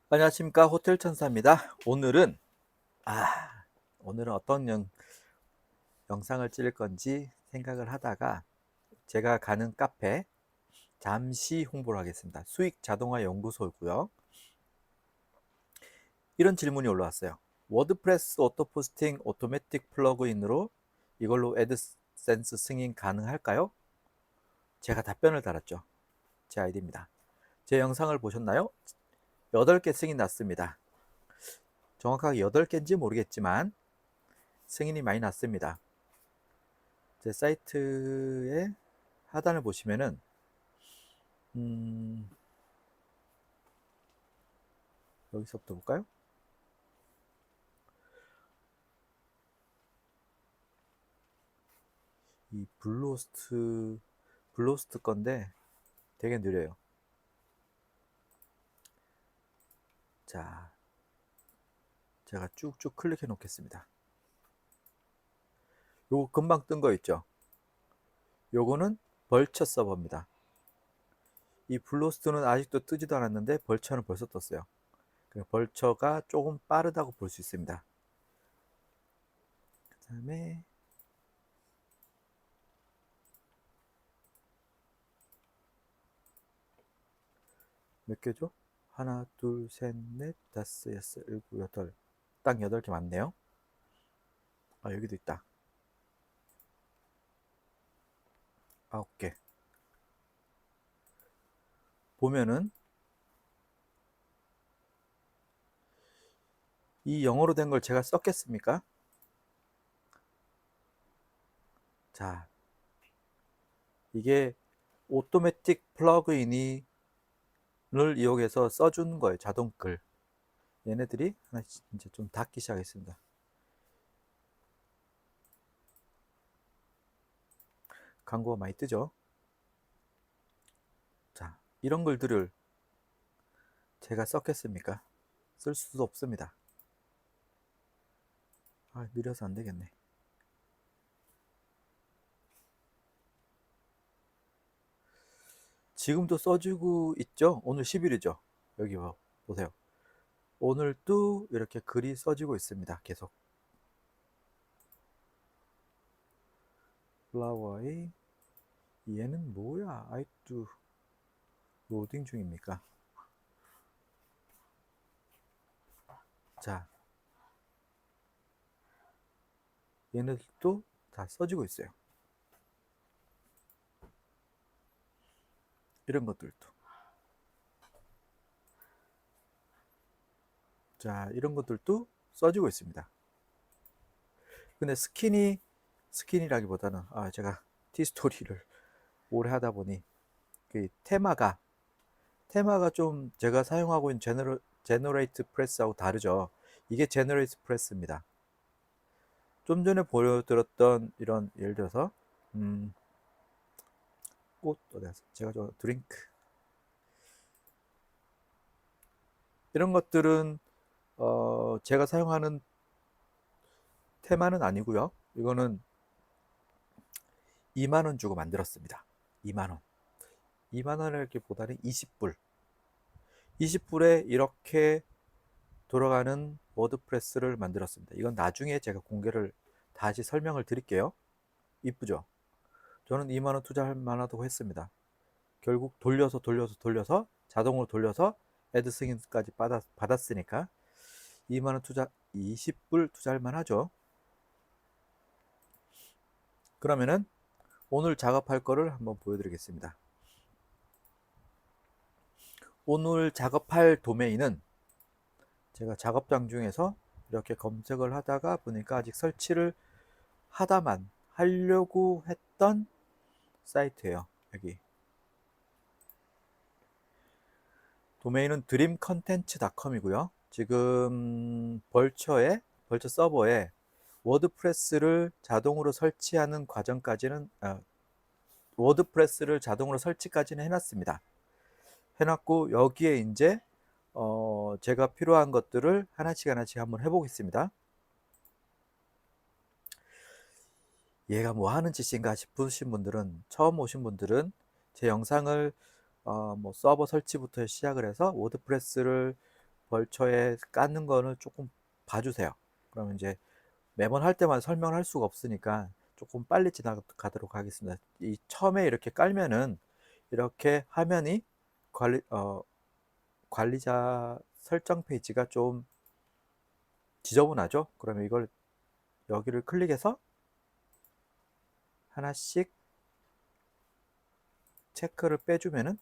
안녕하십니까, 호텔 천사입니다. 아 오늘은 어떤 영상을 찍을 건지 생각을 하다가 제가 가는 카페 잠시 홍보를 하겠습니다. 수익 자동화 연구소고요. 이런 질문이 올라왔어요. 워드프레스 오토 포스팅 오토매틱 플러그인으로 이걸로 애드센스 승인 가능할까요? 제가 답변을 달았죠. 제 아이디입니다. 제 영상을 보셨나요? 8개 승인 났습니다. 정확하게 8개인지 모르겠지만 승인이 많이 났습니다. 제 사이트의 하단을 보시면은 음, 여기서부터 볼까요? 이 블로스트 건데 되게 느려요. 자, 제가 쭉쭉 클릭해 놓겠습니다. 요거 금방 뜬 거 있죠? 요거는 벌처 서버입니다. 이 블로스트는 아직도 뜨지도 않았는데 벌처는 벌써 떴어요. 벌처가 조금 빠르다고 볼 수 있습니다. 그 다음에 몇 개죠? 하나, 둘, 셋, 넷, 다섯, 여섯, 일곱, 여덟. 딱 8개 맞네요. 아, 여기도 있다. 9개. 보면은 이 영어로 된 걸 제가 썼겠습니까? 자, 이게 오토매틱 플러그인을 이용해서 써주는 거예요. 자동글. 얘네들이 하나씩 이제 좀 닫기 시작했습니다. 광고가 많이 뜨죠. 자, 이런 글들을 제가 썼겠습니까? 쓸 수도 없습니다. 아, 느려서 안 되겠네. 지금도 써주고 있죠? 오늘 10일이죠? 여기 보세요. 오늘도 이렇게 글이 써지고 있습니다. 계속. 플라워의 얘는 뭐야? 아직도 로딩 중입니까? 자, 얘네들도 다 써지고 있어요. 이런 것들도. 자, 이런 것들도 써지고 있습니다. 근데 스킨이라기보다는 제가 티스토리를 오래 하다 보니 그 테마가 좀 제가 사용하고 있는 제너레이트 프레스하고 다르죠. 이게 제너레이트 프레스입니다. 좀 전에 보여드렸던 이런 예를 들어서 꽃 어디 갔어? 제가 저 드링크 이런 것들은 제가 사용하는 테마는 아니고요. 이거는 2만 원 주고 만들었습니다. 2만 원. 2만 원이라기보다는 20불. 20불에 이렇게 돌아가는 워드프레스를 만들었습니다. 이건 나중에 제가 공개를 다시 설명을 드릴게요. 이쁘죠? 저는 2만 원 투자할 만하다고 했습니다. 결국 돌려서 자동으로 돌려서 애드 승인까지 받았으니까 2만 원 투자 20불 투자할 만하죠. 그러면은 오늘 작업할 거를 한번 보여드리겠습니다. 오늘 작업할 도메인은 제가 작업장 중에서 이렇게 검색을 하다가 보니까 아직 설치를 하다만 하려고 했던 사이트예요. 여기 도메인은 dreamcontents.com이고요. 지금 벌처 서버에 워드프레스를 자동으로 설치하는 과정까지는 워드프레스를 자동으로 설치까지는 해놨습니다. 해놨고 여기에 이제 제가 필요한 것들을 하나씩 한번 해보겠습니다. 얘가 뭐 하는 짓인가 싶으신 분들은 처음 오신 분들은 제 영상을 뭐 서버 설치부터 시작을 해서 워드프레스를 벌처에 까는 거는 조금 봐주세요. 그러면 이제 매번 할 때마다 설명을 할 수가 없으니까 조금 빨리 지나가도록 하겠습니다. 이 처음에 이렇게 깔면은 이렇게 화면이 관리자 설정 페이지가 좀 지저분하죠? 그러면 이걸 여기를 클릭해서 하나씩 체크를 빼주면은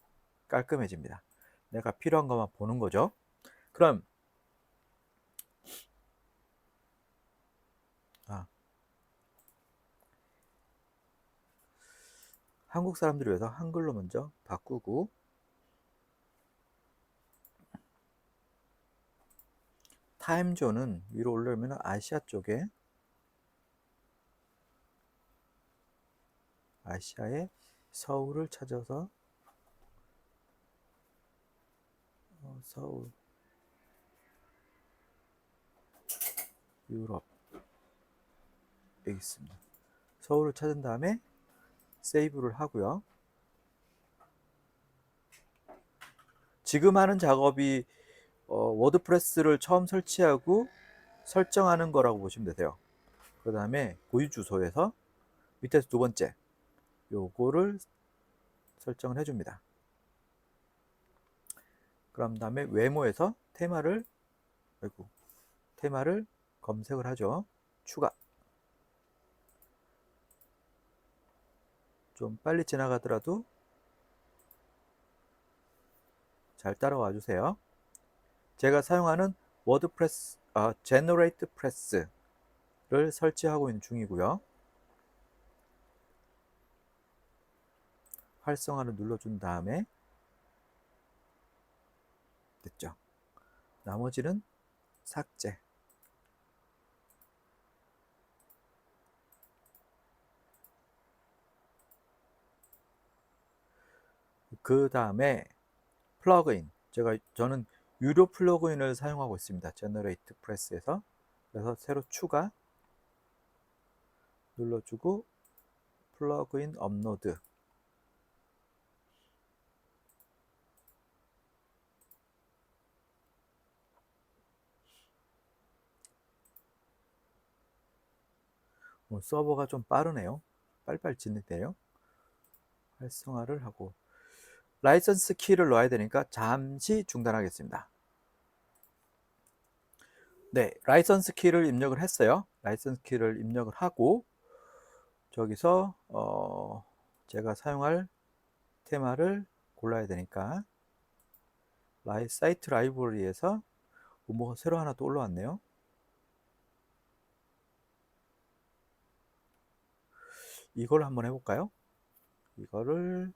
깔끔해집니다. 내가 필요한 것만 보는 거죠. 그럼 한국 사람들을 위해서 한글로 먼저 바꾸고, 타임존은 위로 올려면 아시아 쪽에, 아시아의 서울을 찾아서 서울, 유럽 여기 있습니다. 서울을 찾은 다음에 세이브를 하고요. 지금 하는 작업이 워드프레스를 처음 설치하고 설정하는 거라고 보시면 되세요. 그 다음에 고유 주소에서 밑에서 두 번째 요거를 설정을 해줍니다. 그럼 다음에 외모에서 테마를 검색을 하죠. 추가. 좀 빨리 지나가더라도 잘 따라와 주세요. 제가 사용하는 워드프레스 제너레이트 프레스를 설치하고 있는 중이고요. 활성화를 눌러준 다음에 됐죠. 나머지는 삭제. 그 다음에 플러그인. 저는 유료 플러그인을 사용하고 있습니다. 제너레이트 프레스에서. 그래서 새로 추가 눌러주고 플러그인 업로드. 서버가 좀 빠르네요. 빨리빨리 진행돼요. 활성화를 하고 라이선스 키를 넣어야 되니까 잠시 중단하겠습니다. 네, 라이선스 키를 입력을 했어요. 라이선스 키를 입력을 하고 저기서 제가 사용할 테마를 골라야 되니까 사이트 라이브러리에서 뭐가 새로 하나 또 올라왔네요. 이걸 한번 해볼까요? 이거를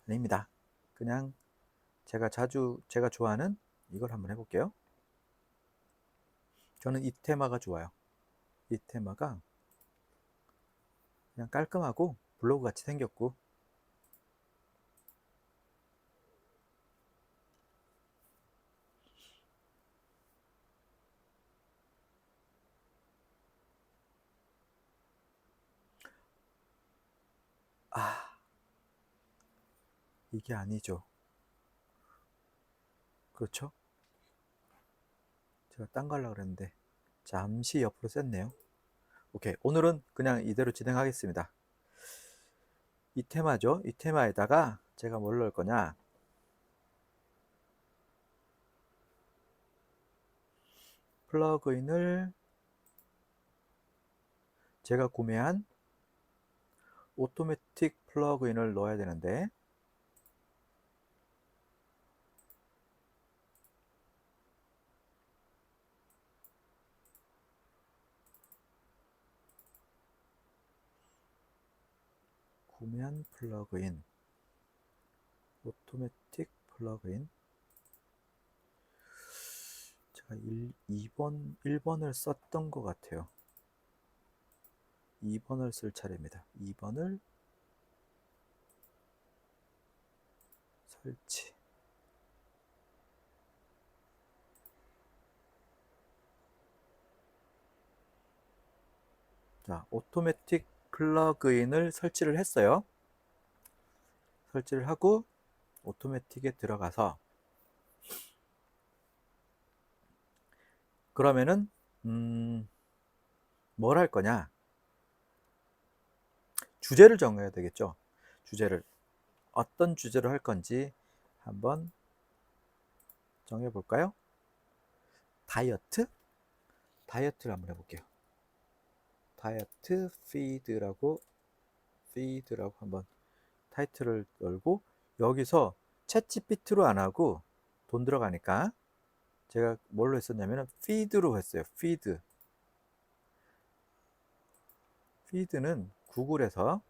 아닙니다. 그냥 제가 좋아하는 이걸 한번 해볼게요. 저는 이 테마가 좋아요. 이 테마가 그냥 깔끔하고 블로그 같이 생겼고 이게 아니죠. 그렇죠? 제가 딴 거 하려고 그랬는데 잠시 옆으로 셌네요. 오케이, 오늘은 그냥 이대로 진행하겠습니다. 이 테마죠. 이 테마에다가 제가 뭘 넣을 거냐, 플러그인을 제가 구매한 오토매틱 플러그인을 넣어야 되는데 구매한 플러그인 오토매틱 플러그인 제가 1번을 썼던 것 같아요. 2번을 쓸 차례입니다. 2번을 설치. 자, 오토매틱 플러그인을 설치를 했어요. 설치를 하고 오토매틱에 들어가서 그러면은 뭘 할 거냐? 주제를 정해야 되겠죠. 주제를 어떤 주제로 할 건지 한번 정해 볼까요? 다이어트? 다이어트를 한번 해볼게요. 다이어트 피드라고 한번 타이틀을 열고, 여기서 챗GPT로 안 하고 돈 들어가니까 제가 뭘로 했었냐면 피드로 했어요. 피드는 구글에서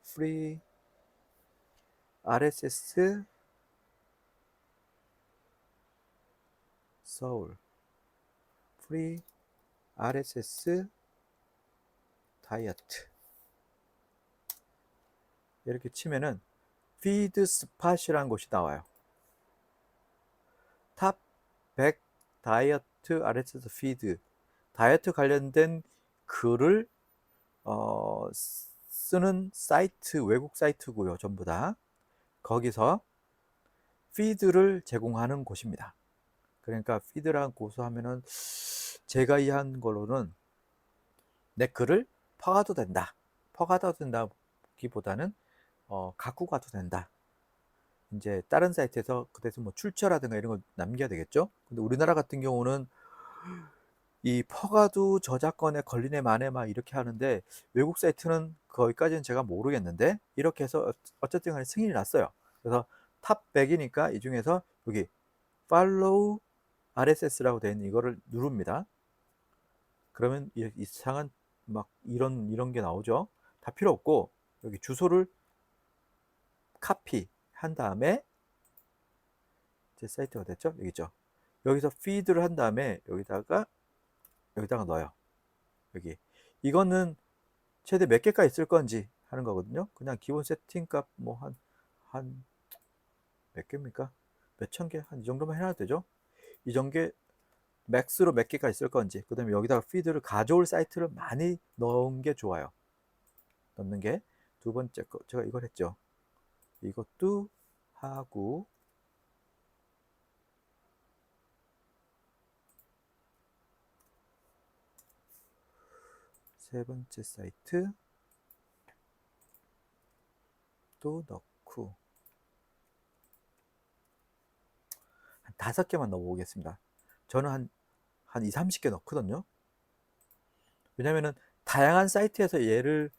free RSS 서울 free RSS 다이어트 이렇게 치면은 피드 스팟이라는 곳이 나와요. 탑 100 다이어트 RSS 피드, 다이어트 관련된 글을 쓰는 사이트, 외국 사이트고요. 전부 다 거기서 피드를 제공하는 곳입니다. 그러니까 피드랑 고소하면은 제가 이해한 걸로는 내 글을 퍼가도 된다. 퍼가도 된다기보다는 갖고 가도 된다. 이제 다른 사이트에서 그 대신 뭐 출처라든가 이런 걸 남겨야 되겠죠. 근데 우리나라 같은 경우는 이 퍼가도 저작권에 걸리네 마네 막 이렇게 하는데, 외국 사이트는 거기까지는 제가 모르겠는데 이렇게 해서 어쨌든 간에 승인이 났어요. 그래서 탑 100이니까 이 중에서 여기 팔로우 RSS라고 되어 있는 이거를 누릅니다. 그러면 이상한 막 이런 게 나오죠. 다 필요 없고 여기 주소를 카피 한 다음에, 제 사이트가 됐죠? 여기 있죠. 여기서 피드를 한 다음에 여기다가 넣어요. 여기 이거는 최대 몇 개가 있을 건지 하는 거거든요. 그냥 기본 세팅 값 뭐 한 몇 개입니까? 몇천 개? 한 이 정도만 해놔도 되죠. 이 정도 맥스로 몇 개가 있을 건지, 그 다음에 여기다가 피드를 가져올 사이트를 많이 넣은 게 좋아요. 넣는 게 두 번째 거. 제가 이걸 했죠. 이것도 하고, 세 번째 사이트 또 넣고, 한 5개만 넣어보겠습니다. 저는 한 2, 30개 넣거든요. 왜냐면은 다양한 사이트에서 얘를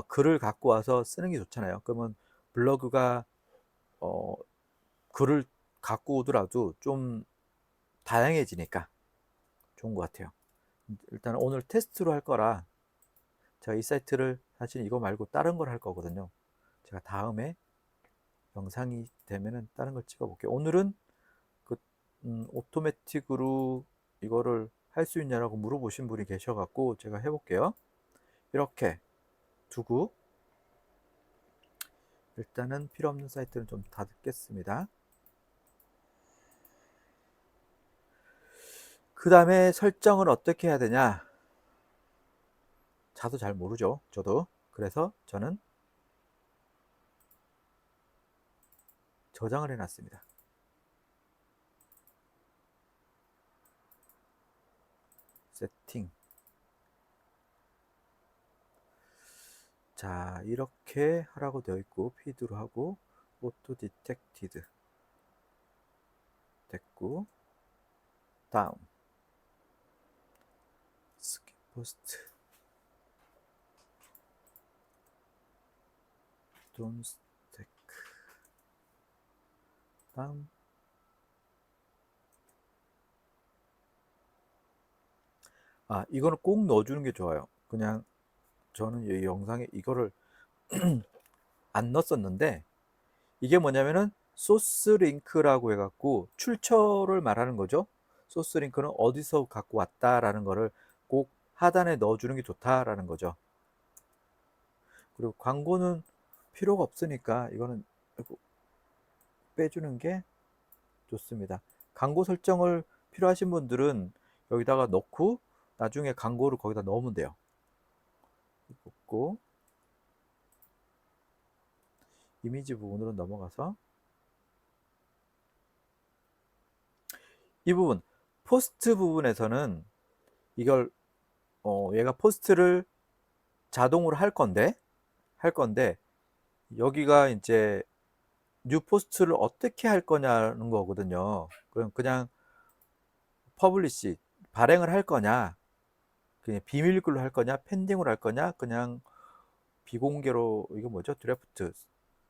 글을 갖고 와서 쓰는 게 좋잖아요. 그러면 블로그가 어, 글을 갖고 오더라도 좀 다양해지니까 좋은 것 같아요. 일단 오늘 테스트로 할 거라 제가 이 사이트를 사실 이거 말고 다른 걸 할 거거든요. 제가 다음에 영상이 되면은 다른 걸 찍어 볼게요. 오늘은 그 오토매틱으로 이거를 할 수 있냐라고 물어보신 분이 계셔갖고 제가 해볼게요. 이렇게 두고 일단은 필요 없는 사이트는 좀 닫겠습니다. 그 다음에 설정을 어떻게 해야 되냐? 자도 잘 모르죠. 저도. 그래서 저는 저장을 해놨습니다. 세팅. 자, 이렇게 하라고 되어 있고, 피드로 하고, 오토 디텍티드 됐고, 다음 스킵 포스트 돈 스택, 다음 이거는 꼭 넣어주는 게 좋아요. 그냥 저는 이 영상에 이거를 안 넣었었는데, 이게 뭐냐면은 소스 링크라고 해갖고 출처를 말하는 거죠. 소스 링크는 어디서 갖고 왔다라는 거를 꼭 하단에 넣어주는 게 좋다라는 거죠. 그리고 광고는 필요가 없으니까 이거는 빼주는 게 좋습니다. 광고 설정을 필요하신 분들은 여기다가 넣고 나중에 광고를 거기다 넣으면 돼요. 넣고 이미지 부분으로 넘어가서 이 부분 포스트 부분에서는 이걸 얘가 포스트를 자동으로 할 건데 여기가 이제 뉴 포스트를 어떻게 할 거냐는 거거든요. 그냥 퍼블리시 발행을 할 거냐, 그냥 비밀글로 할 거냐, 펜딩으로 할 거냐, 그냥 비공개로 이거 뭐죠? 드래프트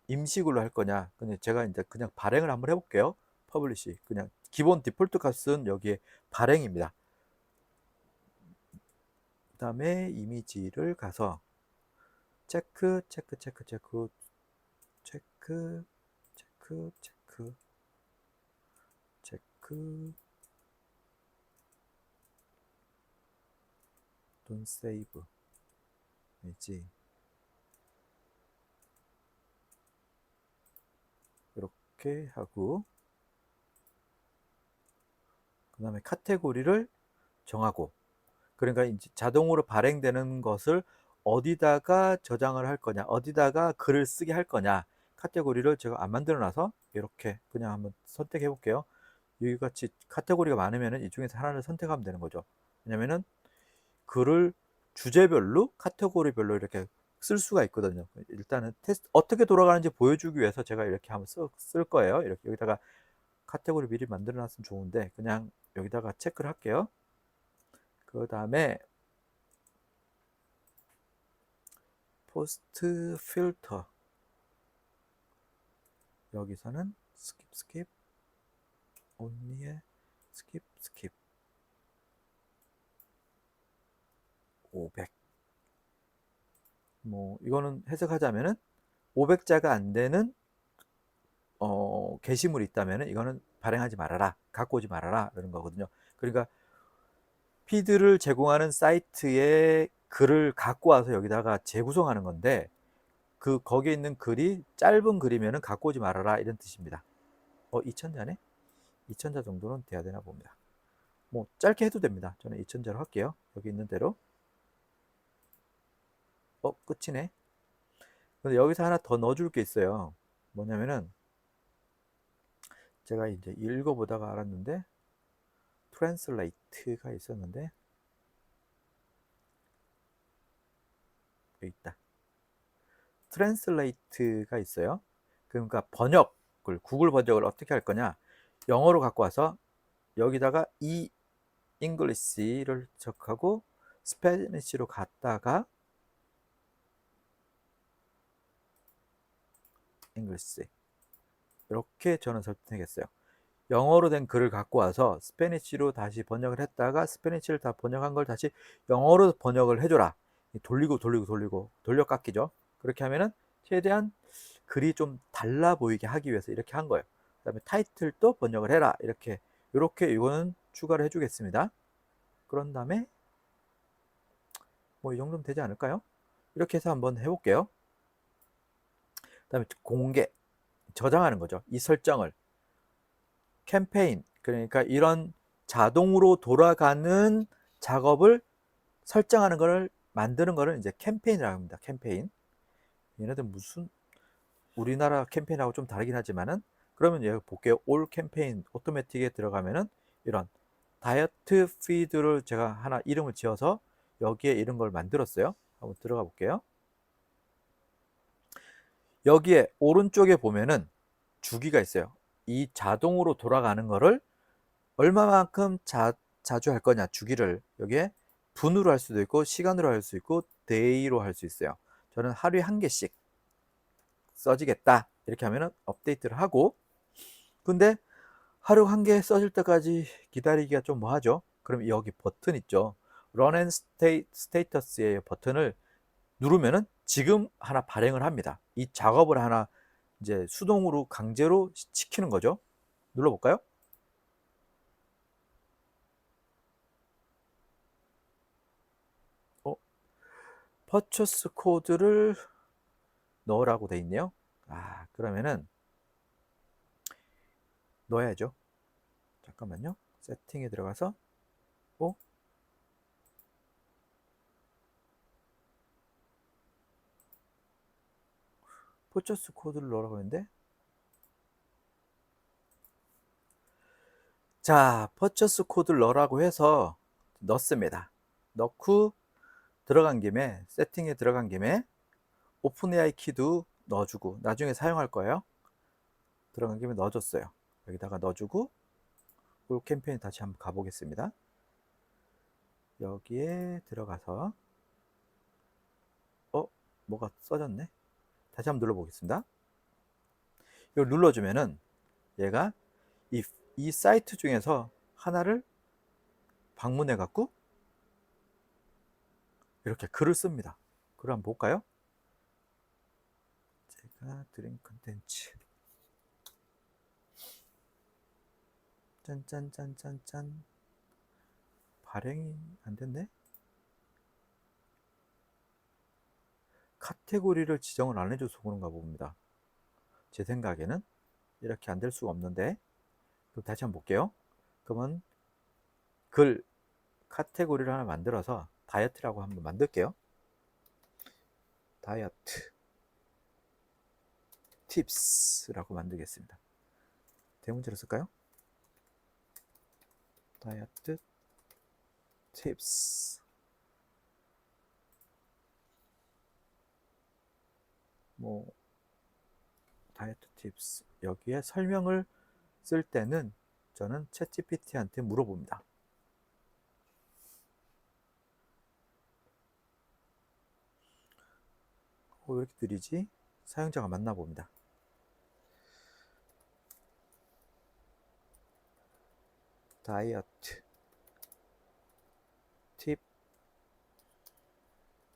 임시글로 할 거냐. 근데 제가 이제 그냥 발행을 한번 해볼게요. 퍼블리시 그냥 기본 디폴트 값은 여기에 발행입니다. 그 다음에 이미지를 가서 체크 체크 체크 체크 체크 체크 체크 체크 돈 세이브 이지 이렇게 하고 그 다음에 카테고리를 정하고 그러니까 이제 자동으로 발행되는 것을 어디다가 저장을 할 거냐 어디다가 글을 쓰게 할 거냐 카테고리를 제가 안 만들어 놔서 이렇게 그냥 한번 선택해 볼게요. 여기 같이 카테고리가 많으면 이 중에서 하나를 선택하면 되는 거죠. 왜냐면은 글을 주제별로 카테고리별로 이렇게 쓸 수가 있거든요. 일단은 테스트 어떻게 돌아가는지 보여주기 위해서 제가 이렇게 한번 쓸 거예요. 이렇게 여기다가 카테고리 미리 만들어 놨으면 좋은데 그냥 여기다가 체크를 할게요. 그 다음에 포스트 필터 여기서는 스킵 온리에 스킵 500 뭐 이거는 해석하자면은 500자가 안 되는 게시물이 있다면은 이거는 발행하지 말아라 갖고 오지 말아라 이런 거거든요. 그러니까 피드를 제공하는 사이트에 글을 갖고 와서 여기다가 재구성하는 건데 거기에 있는 글이 짧은 글이면은 갖고 오지 말아라 이런 뜻입니다. 2000자네? 2000자 정도는 돼야 되나 봅니다. 뭐 짧게 해도 됩니다. 저는 2000자로 할게요. 여기 있는 대로. 끝이네. 근데 여기서 하나 더 넣어줄 게 있어요. 뭐냐면은 제가 이제 읽어보다가 알았는데 트랜슬레이트가 있었는데 여기 있다. 트랜슬레이트가 있어요. 그러니까 번역을 구글 번역을 어떻게 할 거냐? 영어로 갖고 와서 여기다가 이 잉글리시를 적하고 스페니쉬로 갔다가 잉글리시 이렇게 저는 설정했어요. 영어로 된 글을 갖고 와서 스페니쉬로 다시 번역을 했다가 스페니쉬를 다 번역한 걸 다시 영어로 번역을 해줘라. 돌리고 돌려깎기죠. 그렇게 하면은 최대한 글이 좀 달라 보이게 하기 위해서 이렇게 한 거예요. 그 다음에 타이틀도 번역을 해라. 이렇게 이거는 추가를 해주겠습니다. 그런 다음에 뭐 이 정도면 되지 않을까요? 이렇게 해서 한번 해볼게요. 그 다음에 공개, 저장하는 거죠. 이 설정을. 캠페인, 그러니까 이런 자동으로 돌아가는 작업을 설정하는 거를 만드는 거를 이제 캠페인이라고 합니다. 캠페인. 얘네들 무슨 우리나라 캠페인하고 좀 다르긴 하지만은 그러면 여기 볼게요. 올 캠페인 오토매틱에 들어가면은 이런 다이어트 피드를 제가 하나 이름을 지어서 여기에 이런 걸 만들었어요. 한번 들어가 볼게요. 여기에 오른쪽에 보면은 주기가 있어요. 이 자동으로 돌아가는 거를 얼마만큼 자주 할 거냐 주기를 여기에 분으로 할 수도 있고 시간으로 할 수 있고 데이로 할 수 있어요. 저는 하루에 한 개씩 써지겠다 이렇게 하면은 업데이트를 하고 근데 하루 한 개 써질 때까지 기다리기가 좀 뭐하죠. 그럼 여기 버튼 있죠. Run and Status의 버튼을 누르면은 지금 하나 발행을 합니다. 이 작업을 하나 이제 수동으로 강제로 시키는 거죠. 눌러볼까요? 퍼처스 코드를 넣으라고 돼 있네요. 그러면은 넣어야죠. 잠깐만요. 세팅에 들어가서 퍼처스 코드를 넣으라고 했는데 자, 퍼처스 코드를 넣으라고 해서 넣습니다. 넣고 들어간 김에, 세팅에 들어간 김에 오픈AI 키도 넣어주고, 나중에 사용할 거예요. 들어간 김에 넣어줬어요. 여기다가 넣어주고, 올 캠페인 다시 한번 가보겠습니다. 여기에 들어가서 뭐가 써졌네. 다시 한번 눌러보겠습니다. 이걸 눌러주면은 얘가 이 사이트 중에서 하나를 방문해 갖고 이렇게 글을 씁니다. 글을 한번 볼까요? 제가 드린 컨텐츠 짠짠짠짠짠, 발행이 안 됐네. 카테고리를 지정을 안 해줘서 그런가 봅니다. 제 생각에는 이렇게 안 될 수가 없는데. 그럼 다시 한번 볼게요. 그러면 글 카테고리를 하나 만들어서 다이어트라고 한번 만들게요. 다이어트 팁스라고 만들겠습니다. 대문자로 쓸까요? 다이어트 팁스. 뭐 다이어트 팁스. 여기에 설명을 쓸 때는 저는 챗GPT한테 물어봅니다. 왜 이렇게 느리지? 사용자가 맞나 봅니다. 다이어트 팁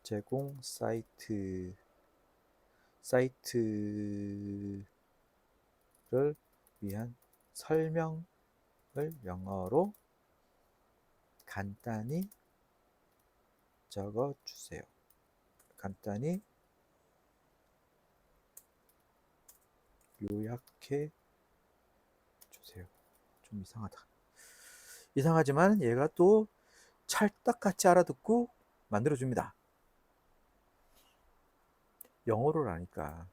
제공 사이트를 위한 설명을 영어로 간단히 적어주세요. 간단히 요약해 주세요. 좀 이상하다. 이상하지만 얘가 또 찰떡같이 알아듣고 만들어줍니다. 영어를 아니까.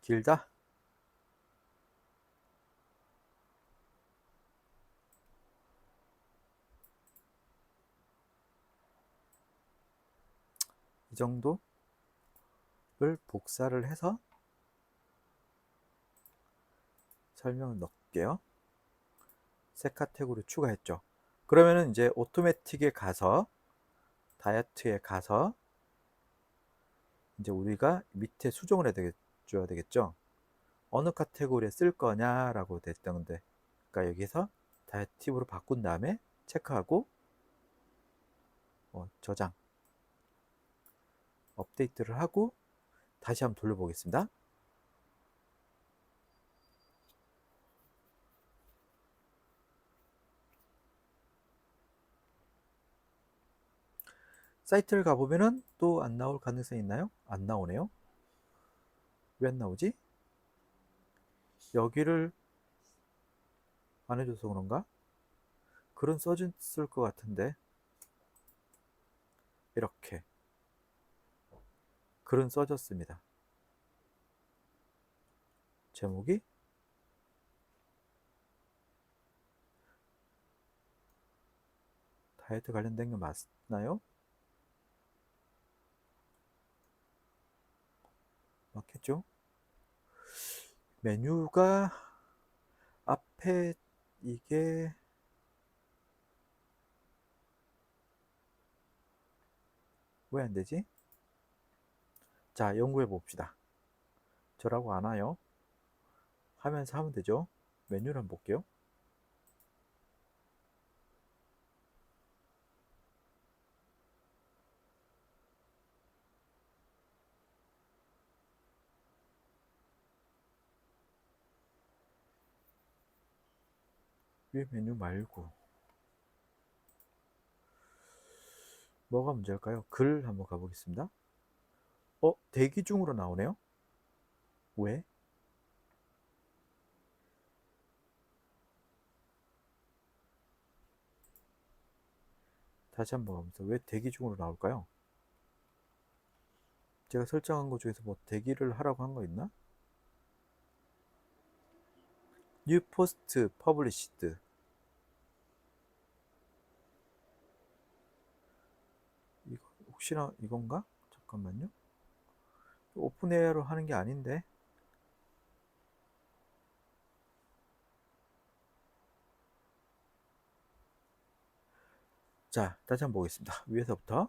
길다? 이 정도를 복사를 해서 설명을 넣을게요. 새 카테고리 추가했죠. 그러면은 이제 오토매틱에 가서 다이어트에 가서 이제 우리가 밑에 수정을 해줘야 되겠죠. 어느 카테고리에 쓸 거냐라고 됐던데, 그러니까 여기서 다이어트 팁으로 바꾼 다음에 체크하고 저장, 업데이트를 하고 다시 한번 돌려보겠습니다. 사이트를 가보면은 또 안 나올 가능성이 있나요? 안 나오네요. 왜 안 나오지? 여기를 안 해줘서 그런가? 글은 써졌을 것 같은데. 이렇게 글은 써졌습니다. 제목이 다이어트 관련된 게 맞나요? 맞겠죠? 메뉴가 앞에 이게 왜 안 되지? 자, 연구해 봅시다. 저라고 안 와요. 하면서 하면 되죠. 메뉴를 한번 볼게요. 왜 메뉴 말고 뭐가 문제일까요? 글 한번 가보겠습니다. 대기 중으로 나오네요. 왜? 다시 한번 가보면서 왜 대기 중으로 나올까요? 제가 설정한 것 중에서 뭐 대기를 하라고 한 거 있나? New post published. 이거 혹시나 이건가? 잠깐만요. 오픈 AI로 하는 게 아닌데. 자, 다시 한번 보겠습니다. 위에서부터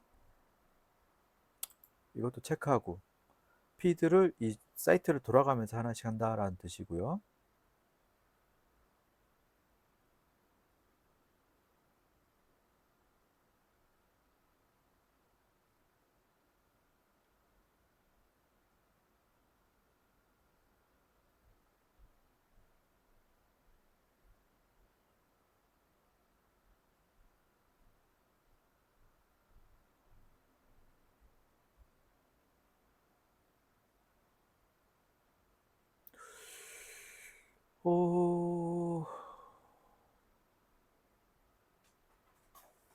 이것도 체크하고 피드를 이 사이트를 돌아가면서 하나씩 한다라는 뜻이고요. 오,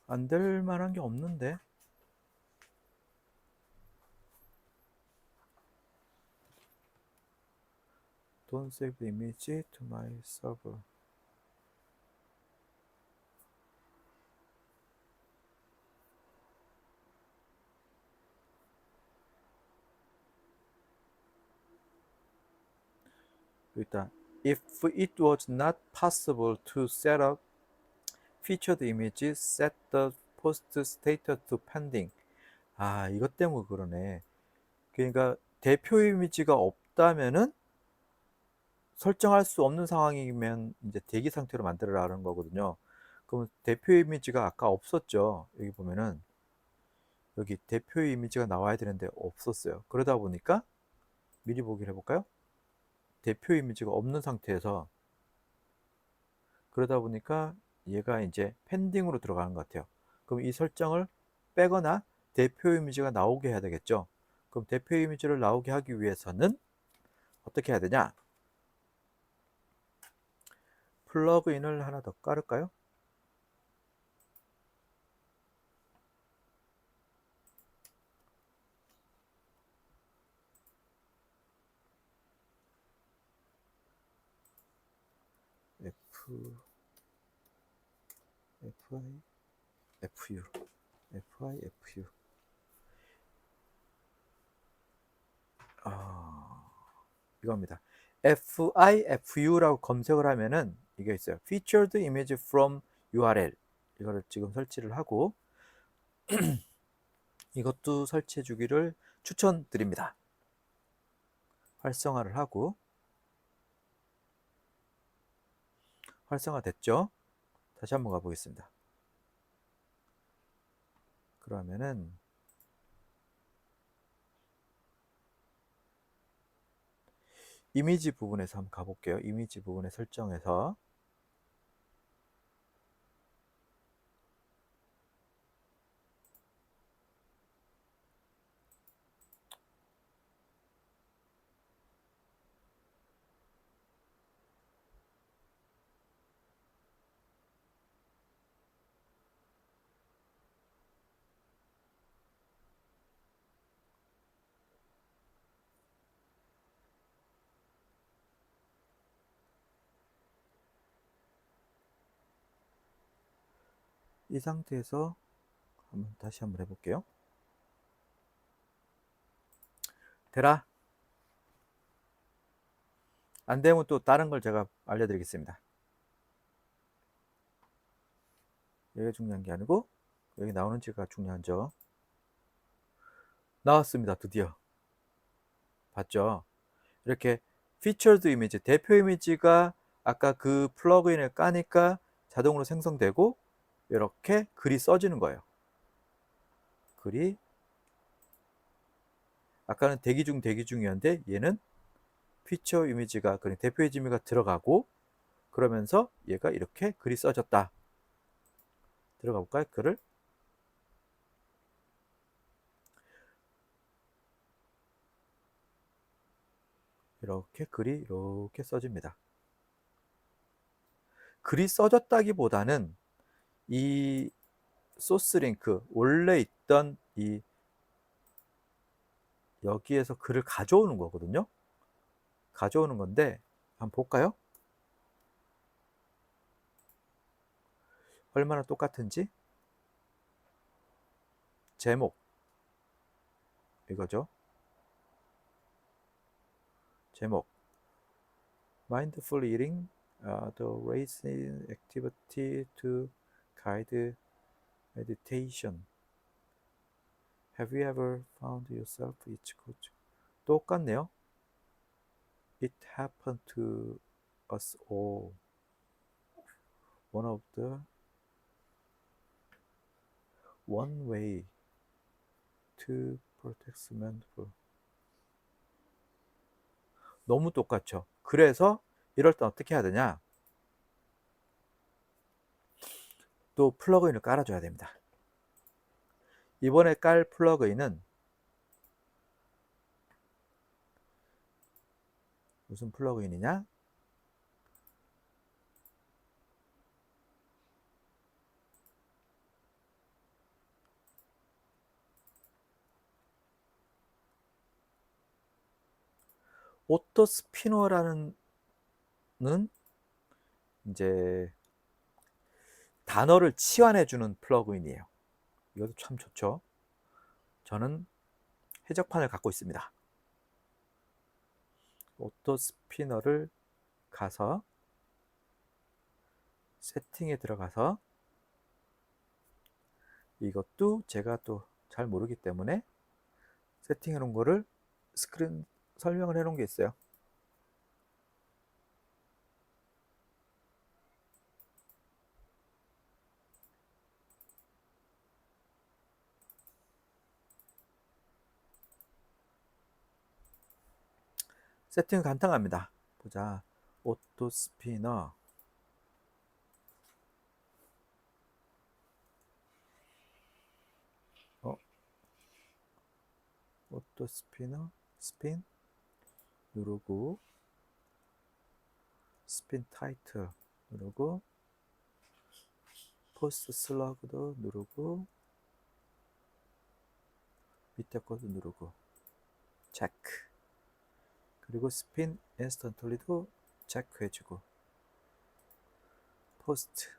안 될 만한 게 없는데. Don't save the image to my server. 일단 if it was not possible to set up featured images, set the post status to pending. 아, 이것 때문에 그러네. 그러니까 대표 이미지가 없다면은 설정할 수 없는 상황이면 이제 대기 상태로 만들어라는 거거든요. 그럼 대표 이미지가 아까 없었죠. 여기 보면은 여기 대표 이미지가 나와야 되는데 없었어요. 그러다 보니까 미리 보기를 해볼까요? 대표 이미지가 없는 상태에서 그러다 보니까 얘가 이제 펜딩으로 들어가는 것 같아요. 그럼 이 설정을 빼거나 대표 이미지가 나오게 해야 되겠죠. 그럼 대표 이미지를 나오게 하기 위해서는 어떻게 해야 되냐? 플러그인을 하나 더 깔을까요? F, FI, FU, FI, FU. 이겁니다. FIFU라고 검색을 하면은 이게 있어요. Featured Image from URL. 이거를 지금 설치를 하고 이것도 설치해 주기를 추천드립니다. 활성화를 하고 활성화 됐죠? 다시 한번 가보겠습니다. 그러면은 이미지 부분에서 한번 가볼게요. 이미지 부분에 설정해서 이 상태에서 다시 한번 해볼게요. 되라. 안 되면 또 다른 걸 제가 알려드리겠습니다. 여기가 중요한 게 아니고 여기 나오는지가 중요하죠. 나왔습니다. 드디어. 봤죠? 이렇게 featured 이미지, 대표 이미지가 아까 그 플러그인을 까니까 자동으로 생성되고 이렇게 글이 써지는 거예요. 글이 아까는 대기 중이었는데 얘는 피처 이미지가 그냥 대표 이미지가 들어가고 그러면서 얘가 이렇게 글이 써졌다. 들어가 볼까요? 글을 이렇게 글이 이렇게 써집니다. 글이 써졌다기보다는 이 소스 링크 원래 있던 이 여기에서 글을 가져오는 거거든요. 가져오는 건데 한번 볼까요? 얼마나 똑같은지. 제목 이거죠. 제목 Mindful Eating, the Racing Activity to Guide Meditation. Have you ever found yourself each coach? 똑같네요. It happened to us all. One way to protect mindful. 너무 똑같죠. 그래서 이럴 때 어떻게 해야 되냐? 또 플러그인을 깔아줘야 됩니다. 이번에 깔 플러그인은 무슨 플러그인이냐? 오토 스피너라는 이제 단어를 치환해주는 플러그인이에요. 이것도 참 좋죠. 저는 해적판을 갖고 있습니다. 오토 스피너를 가서 세팅에 들어가서 이것도 제가 또 잘 모르기 때문에 세팅해 놓은 거를 스크린 설명을 해 놓은 게 있어요. 세팅은 간단합니다. 보자. 오토 스피너. 오토 스피너 스핀 누르고 스핀 타이틀 누르고 포스트 슬러그도 누르고 밑에 것도 누르고 체크. 그리고 스핀 인스턴틀리도 체크해주고 포스트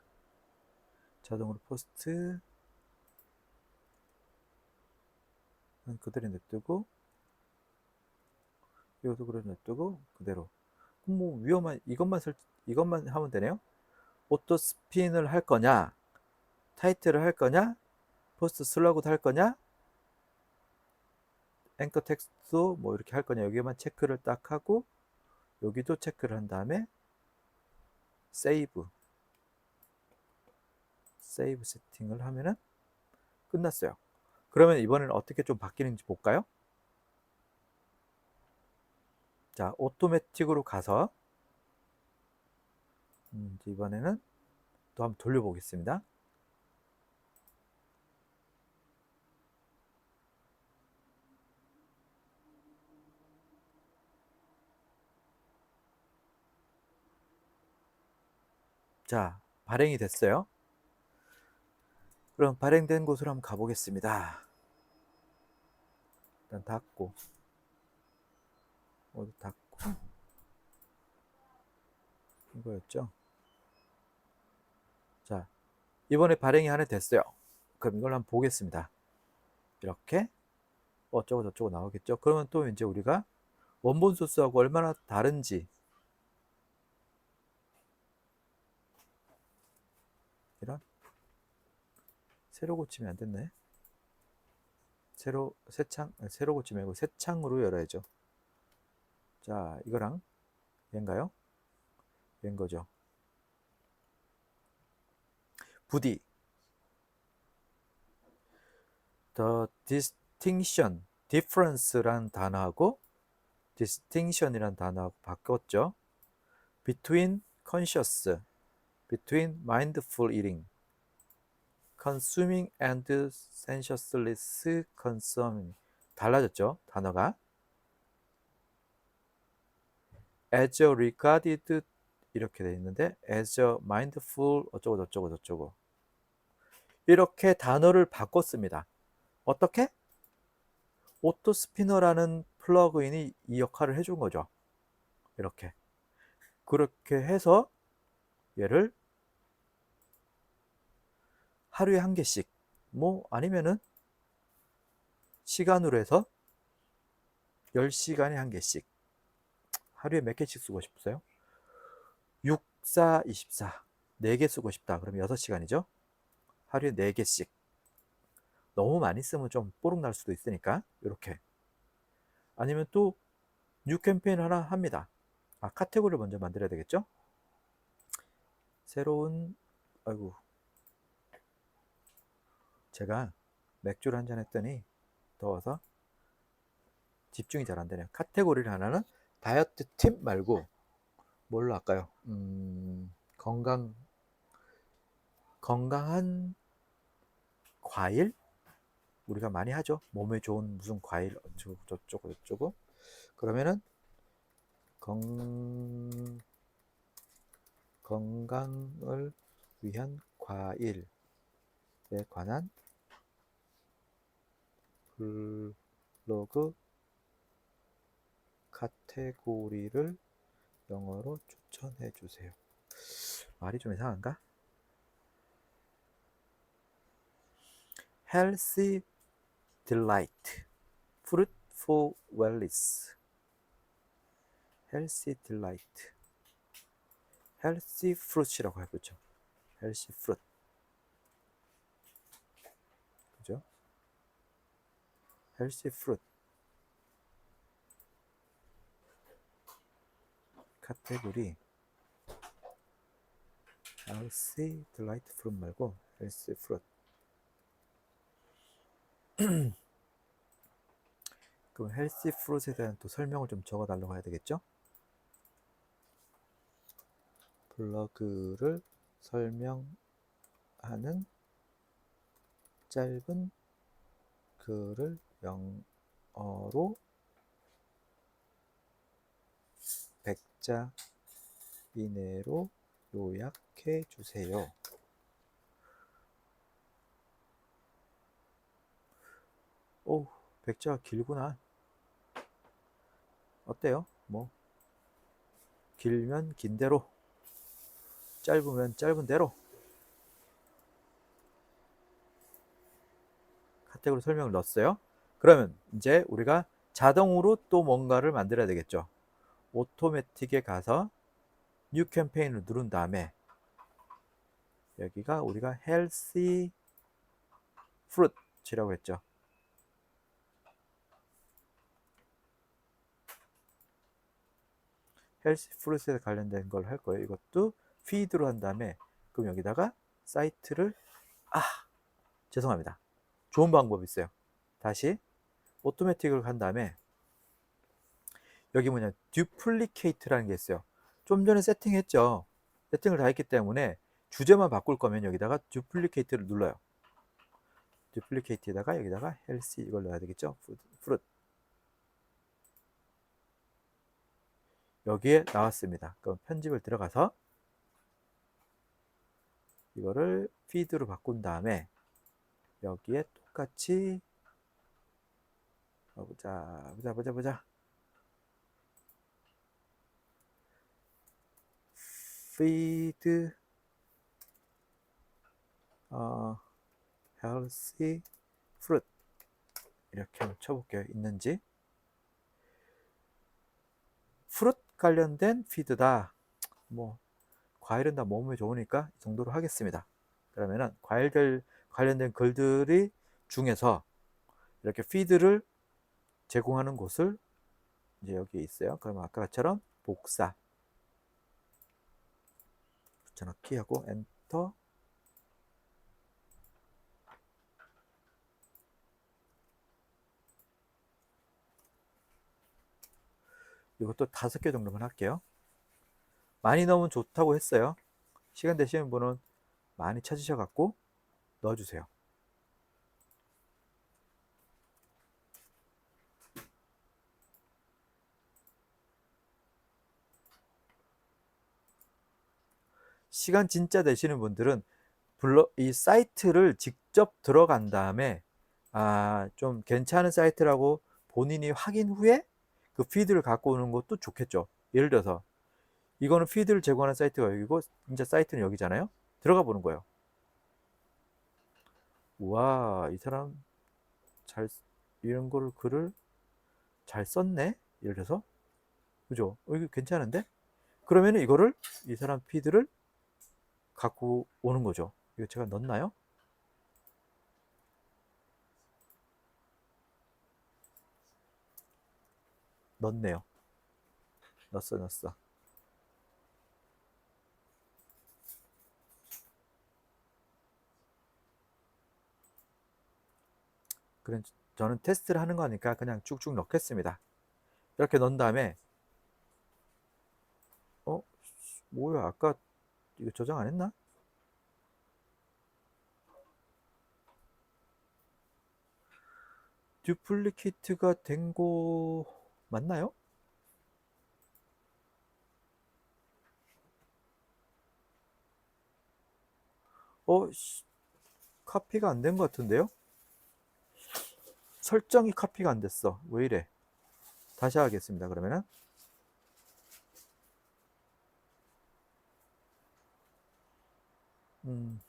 자동으로 포스트 그대로 냅두고 이것도 그대로 냅두고 그대로. 뭐 위험한 이것만 하면 되네요. 오토 스핀을 할 거냐, 타이틀을 할 거냐, 포스트 슬러그도 할 거냐, 앵커 텍스트도 뭐 이렇게 할 거냐, 여기만 체크를 딱 하고 여기도 체크를 한 다음에 세이브 세팅을 하면은 끝났어요. 그러면 이번에는 어떻게 좀 바뀌는지 볼까요? 자, 오토매틱으로 가서 이번에는 또 한번 돌려보겠습니다. 자, 발행이 됐어요. 그럼 발행된 곳으로 한번 가보겠습니다. 일단 닫고 모두 닫고 이거였죠. 자, 이번에 발행이 하나 됐어요. 그럼 이걸 한번 보겠습니다. 이렇게 어쩌고 저쩌고 나오겠죠. 그러면 또 이제 우리가 원본 소스하고 얼마나 다른지 이런 새로 고치면 안 됐네. 새로 고치 말고 새 창으로 열어야죠. 자, 이거랑 얘인가요? 얘인 거죠. 부디 the distinction, difference란 단어하고 distinction이란 단어하고 바꿨죠. between conscious, between mindful eating, consuming and sensuousness consuming 달라졌죠. 단어가 as a regarded 이렇게 돼 있는데 as a mindful 어쩌고 저쩌고 저쩌고 이렇게 단어를 바꿨습니다. 어떻게? 오토스피너라는 플러그인이 이 역할을 해준 거죠. 이렇게. 그렇게 해서 얘를 하루에 한 개씩, 뭐 아니면은 시간으로 해서 10시간에 한 개씩, 하루에 몇 개씩 쓰고 싶으세요? 6, 4, 24, 4개 쓰고 싶다. 그러면 6시간이죠. 하루에 4개씩. 너무 많이 쓰면 좀 뽀록 날 수도 있으니까 이렇게. 아니면 또 뉴 캠페인 하나 합니다. 카테고리를 먼저 만들어야 되겠죠. 새로운, 아이고, 제가 맥주를 한잔 했더니 더워서 집중이 잘 안 되네요. 카테고리를 하나는 다이어트 팁 말고 뭘로 할까요? 건강한 과일? 우리가 많이 하죠. 몸에 좋은 무슨 과일 어쩌고 저쩌고 저쩌고. 그러면은 건강을 위한 과일에 관한 블로그 카테고리를 영어로 추천해 주세요. 말이 좀 이상한가? Healthy Delight, Fruit for Wellness. Healthy Delight, Healthy Fruit이라고 해보죠. Healthy Fruit, 그죠? Healthy Fruit 카테고리 Healthy Delight Fruit 말고 Healthy Fruit. 그럼 헬시 프루트에 대한 또 설명을 좀 적어달라고 해야 되겠죠? 블로그를 설명하는 짧은 글을 영어로 100자 이내로 요약해 주세요. 오, 100자가 길구나. 어때요? 뭐 길면 긴 대로, 짧으면 짧은 대로 카테고리 설명을 넣었어요. 그러면 이제 우리가 자동으로 또 뭔가를 만들어야 되겠죠. 오토매틱에 가서 뉴 캠페인을 누른 다음에 여기가 우리가 헬시 프루트라고 했죠. 헬시 프루트에 관련된 걸 할 거예요. 이것도 피드로 한 다음에 그럼 여기다가 사이트를 죄송합니다. 좋은 방법이 있어요. 다시 오토매틱을 간 다음에 여기 뭐냐 듀플리케이트라는 게 있어요. 좀 전에 세팅했죠. 세팅을 다 했기 때문에 주제만 바꿀 거면 여기다가 듀플리케이트를 눌러요. 듀플리케이트에다가 여기다가 헬시 이걸 넣어야 되겠죠. 프루트 여기에 나왔습니다. 그럼 편집을 들어가서 이거를 피드로 바꾼 다음에 여기에 똑같이 보자. 피드 healthy fruit 이렇게 한번 쳐볼게요. 있는지. 프루트 관련된 피드다. 뭐 과일은 다 몸에 좋으니까 이 정도로 하겠습니다. 그러면은 과일들 관련된 글들이 중에서 이렇게 피드를 제공하는 곳을 이제 여기에 있어요. 그러면 아까처럼 복사 붙여넣기 하고 엔터. 이것도 5개 정도만 할게요. 많이 넣으면 좋다고 했어요. 시간 되시는 분은 많이 찾으셔갖고 넣어주세요. 시간 진짜 되시는 분들은 이 사이트를 직접 들어간 다음에 좀 괜찮은 사이트라고 본인이 확인 후에 그 피드를 갖고 오는 것도 좋겠죠. 예를 들어서 이거는 피드를 제공하는 사이트가 여기고 이제 사이트는 여기잖아요. 들어가 보는 거예요. 우와, 이 사람 잘 이런 거를 글을 잘 썼네. 예를 들어서 그죠? 이거 괜찮은데? 그러면 이거를 이 사람 피드를 갖고 오는 거죠. 이거 제가 넣었나요? 넣었네요. 넣었어. 그럼 저는 테스트를 하는 거니까 그냥 쭉쭉 넣겠습니다. 이렇게 넣은 다음에 뭐야, 아까 이거 저장 안 했나? 듀플리케이트가 된 거 맞나요? 카피가 안 된 것 같은데요? 설정이 카피가 안 됐어. 왜 이래? 다시 하겠습니다. 그러면은 음,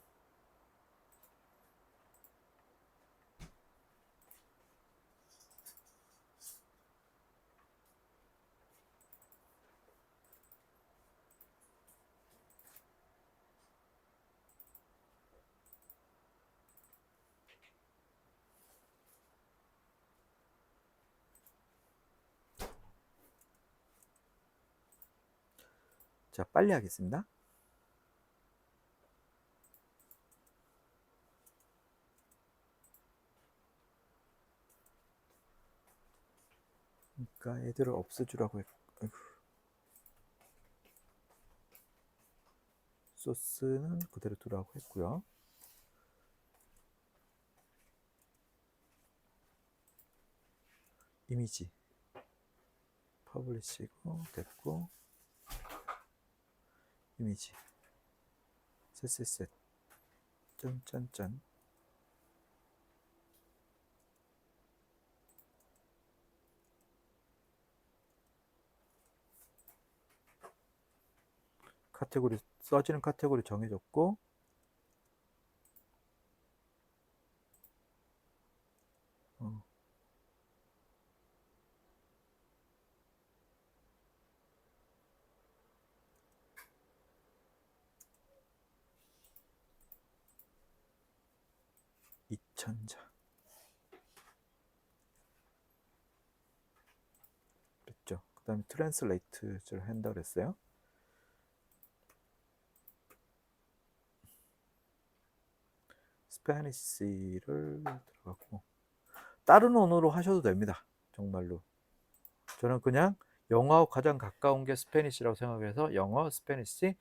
자, 빨리 하겠습니다. 그러니까 애들을 없애주라고 했고, 소스는 그대로 두라고 했고요. 이미지 퍼블리시고 됐고, 이미지 셋 짠짠짠. 카테고리 써지는 카테고리 정해졌고, 어, 이천자 그랬죠. 그 다음에 트랜슬레이트를 한다고 그랬어요. 스페니시를 들어가고, 다른 언어로 하셔도 됩니다. 정말로 저는 그냥 영어하고 가장 가까운 게 스페니시라고 생각해서 영어, 스페니시,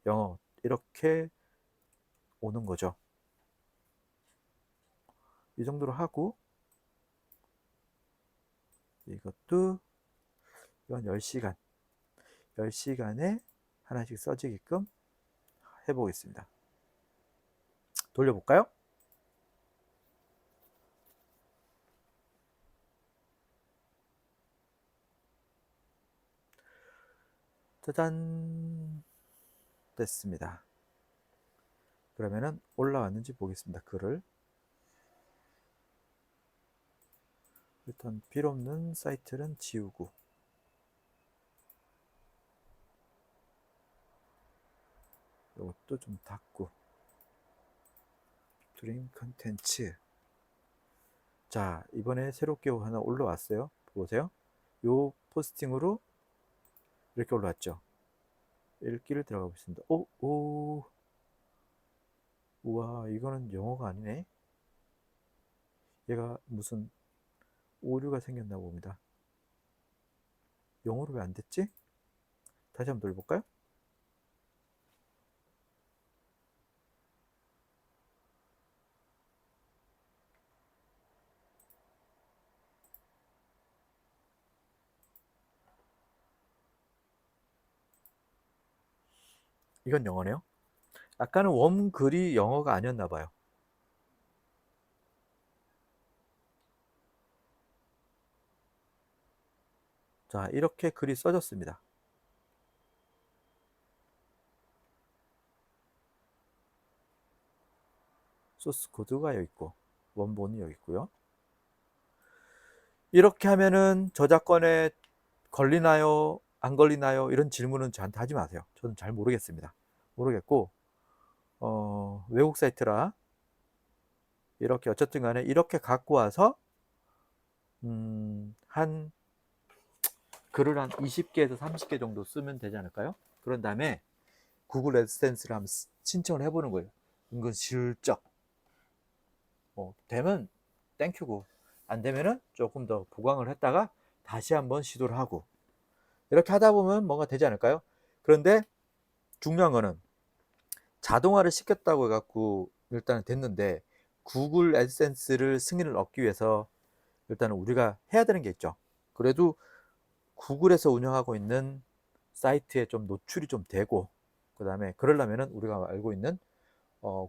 영어 이렇게 오는 거죠. 이 정도로 하고, 이것도 이건 10시간 10시간에 하나씩 써지게끔 해보겠습니다. 돌려볼까요? 짜잔, 됐습니다. 그러면은 올라왔는지 보겠습니다. 글을 일단 필요없는 사이트는 지우고, 이것도 좀 닫고, 드림 컨텐츠. 자, 이번에 새롭게 하나 올라왔어요. 보세요. 요 포스팅으로 이렇게 올라왔죠. 읽기를 들어가 보겠습니다. 우와, 이거는 영어가 아니네. 얘가 무슨 오류가 생겼나 봅니다. 영어로 왜 안 됐지? 다시 한번 돌려볼까요? 이건 영어네요. 아까는 웜글이 영어가 아니었나 봐요. 자, 이렇게 글이 써졌습니다. 소스 코드가 여기 있고 원본이 여기 있고요. 이렇게 하면은 저작권에 걸리나요? 안 걸리나요? 이런 질문은 저한테 하지 마세요. 저는 잘 모르겠습니다. 모르겠고 외국 사이트라 이렇게 어쨌든 간에 이렇게 갖고 와서 한 글을 한 20개에서 30개 정도 쓰면 되지 않을까요? 그런 다음에 구글 애드센스를 한번 신청을 해보는 거예요. 은근슬쩍 되면 땡큐고 안 되면은 조금 더 보강을 했다가 다시 한번 시도를 하고 이렇게 하다 보면 뭔가 되지 않을까요? 그런데 중요한 거는 자동화를 시켰다고 해갖고 일단은 됐는데 구글 애드센스를 승인을 얻기 위해서 일단은 우리가 해야 되는 게 있죠. 그래도 구글에서 운영하고 있는 사이트에 좀 노출이 좀 되고 그 다음에 그러려면은 우리가 알고 있는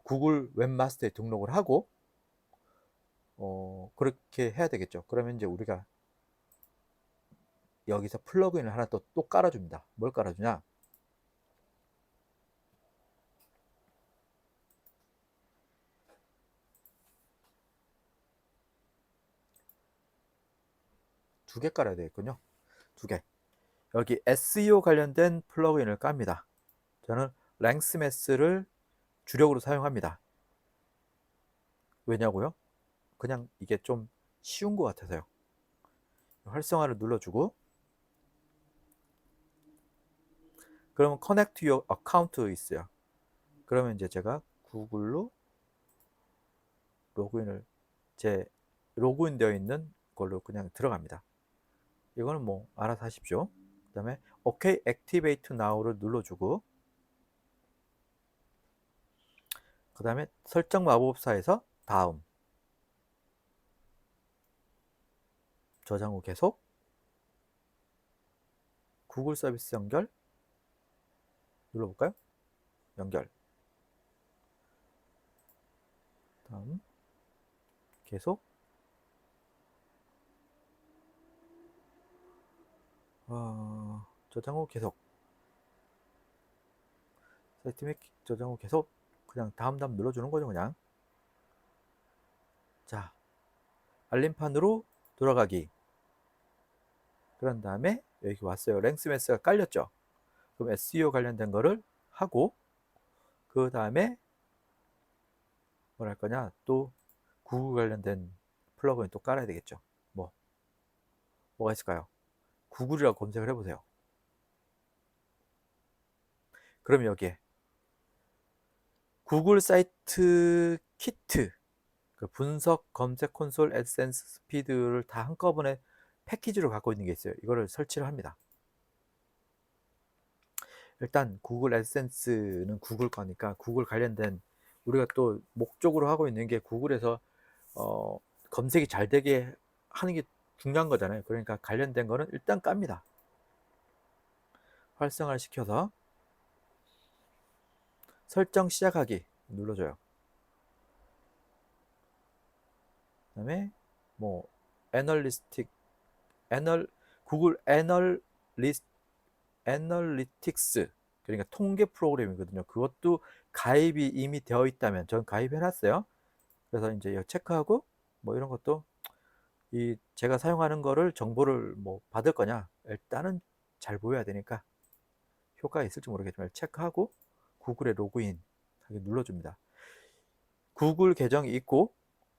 구글 웹마스터에 등록을 하고 그렇게 해야 되겠죠. 그러면 이제 우리가 여기서 플러그인을 하나 또 깔아줍니다. 뭘 깔아주냐? 두 개 깔아야 되겠군요. 두 개. 여기 SEO 관련된 플러그인을 깝니다. 저는 랭스매스를 주력으로 사용합니다. 왜냐고요? 그냥 이게 좀 쉬운 것 같아서요. 활성화를 눌러주고 그러면 Connect Your Account 있어요. 그러면 이제 제가 구글로 로그인을 제 로그인 되어 있는 걸로 그냥 들어갑니다. 이거는 뭐 알아서 하십시오. 그 다음에 OK Activate Now를 눌러주고 그 다음에 설정 마법사에서 다음 저장 후 계속 구글 서비스 연결 눌러볼까요? 연결 다음 계속 저장 후 계속 사이트 맵 저장 후 계속 그냥 다음 눌러주는 거죠 그냥. 자 알림판으로 돌아가기 그런 다음에 여기 왔어요. 랭스매스가 깔렸죠. 그럼 SEO 관련된 거를 하고 그 다음에 뭘 할 거냐 또 구글 관련된 플러그인 또 깔아야 되겠죠. 뭐가 있을까요? 구글이라고 검색을 해보세요. 그럼 여기에 구글 사이트 키트 그 분석 검색 콘솔 애드센스 스피드를 다 한꺼번에 패키지로 갖고 있는 게 있어요. 이거를 설치를 합니다. 일단 구글 애드센스는 구글 거니까 구글 관련된 우리가 또 목적으로 하고 있는 게 구글에서 검색이 잘 되게 하는 게 중요한 거잖아요. 그러니까 관련된 거는 일단 깝니다. 활성화를 시켜서 설정 시작하기 눌러줘요. 그 다음에 뭐 애널리스틱 구글 애널리틱스 그러니까 통계 프로그램이거든요. 그것도 가입이 이미 되어 있다면 전 가입해 놨어요. 그래서 이제 이거 체크하고 뭐 이런 것도 이 제가 사용하는 거를 정보를 뭐 받을 거냐 일단은 잘 보여야 되니까 효과가 있을지 모르겠지만 체크하고 구글에 로그인 하게 눌러줍니다. 구글 계정이 있고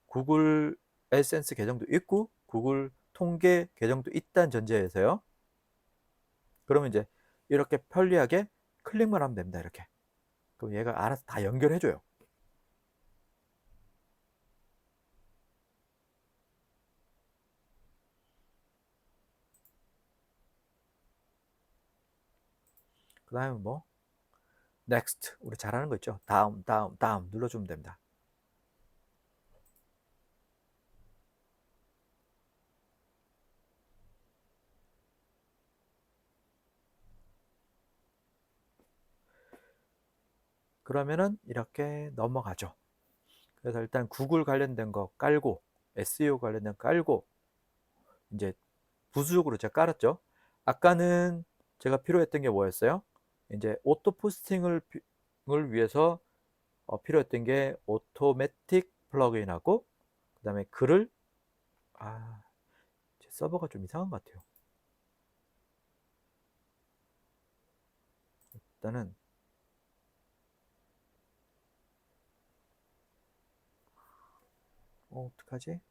구글 애센스 계정도 있고 구글 통계 계정도 있다는 전제에서요. 그러면 이제 이렇게 편리하게 클릭만 하면 됩니다. 이렇게. 그럼 얘가 알아서 다 연결해줘요. 그 다음에 뭐 next 우리 잘하는 거 있죠. 다음 눌러주면 됩니다. 그러면은 이렇게 넘어가죠. 그래서 일단 구글 관련된 거 깔고 SEO 관련된 거 깔고 이제 부수적으로 제가 깔았죠. 아까는 제가 필요했던 게 뭐였어요? 이제 오토 포스팅을 위해서 필요했던 게 오토매틱 플러그인하고 그 다음에 글을 제 서버가 좀 이상한 것 같아요. 일단은 어떡하지?